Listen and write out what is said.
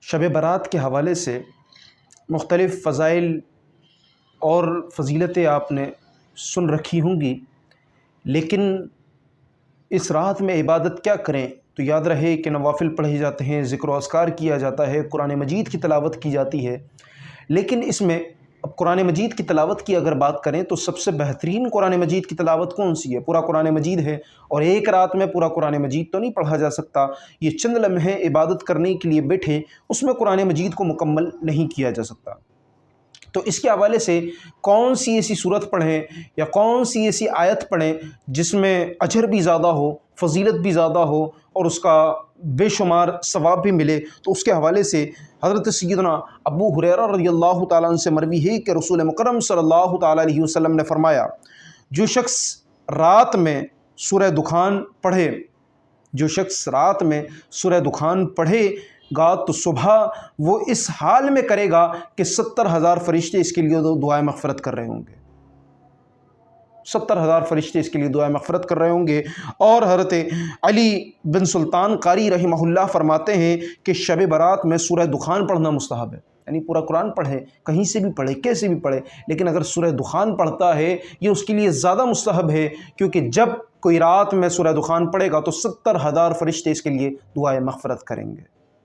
شب برات کے حوالے سے مختلف فضائل اور فضیلتیں آپ نے سن رکھی ہوں گی، لیکن اس رات میں عبادت کیا کریں؟ تو یاد رہے کہ نوافل پڑھے جاتے ہیں، ذکر و اذکار کیا جاتا ہے، قرآن مجید کی تلاوت کی جاتی ہے۔ لیکن اس میں اب قرآن مجید کی تلاوت کی اگر بات کریں تو سب سے بہترین قرآن مجید کی تلاوت کون سی ہے؟ پورا قرآن مجید ہے، اور ایک رات میں پورا قرآن مجید تو نہیں پڑھا جا سکتا۔ یہ چند لمحے عبادت کرنے کے لیے بیٹھے، اس میں قرآن مجید کو مکمل نہیں کیا جا سکتا۔ تو اس کے حوالے سے کون سی ایسی صورت پڑھیں یا کون سی ایسی آیت پڑھیں جس میں اجر بھی زیادہ ہو، فضیلت بھی زیادہ ہو اور اس کا بے شمار ثواب بھی ملے؟ تو اس کے حوالے سے حضرت سیدنا ابو ہریرہ رضی اللہ تعالیٰ عنہ سے مروی ہے کہ رسول مکرم صلی اللہ تعالیٰ علیہ وسلم نے فرمایا، جو شخص رات میں سورہ دخان پڑھے، جو شخص رات میں سورہ دخان پڑھے گا تو صبح وہ اس حال میں کرے گا کہ 70,000 فرشتے اس کے لیے دعائیں مغفرت کر رہے ہوں گے۔ 70,000 فرشتے اس کے لیے دعائیں مغفرت کر رہے ہوں گے۔ اور حضرت علی بن سلطان قاری رحمہ اللہ فرماتے ہیں کہ شب برات میں سورہ دخان پڑھنا مستحب ہے، یعنی پورا قرآن پڑھے، کہیں سے بھی پڑھے، کیسے بھی پڑھے، لیکن اگر سورہ دخان پڑھتا ہے یہ اس کے لیے زیادہ مستحب ہے، کیونکہ جب کوئی رات میں سورہ دخان پڑھے گا تو 70,000 فرشتے اس کے لیے دعائیں مغفرت کریں گے۔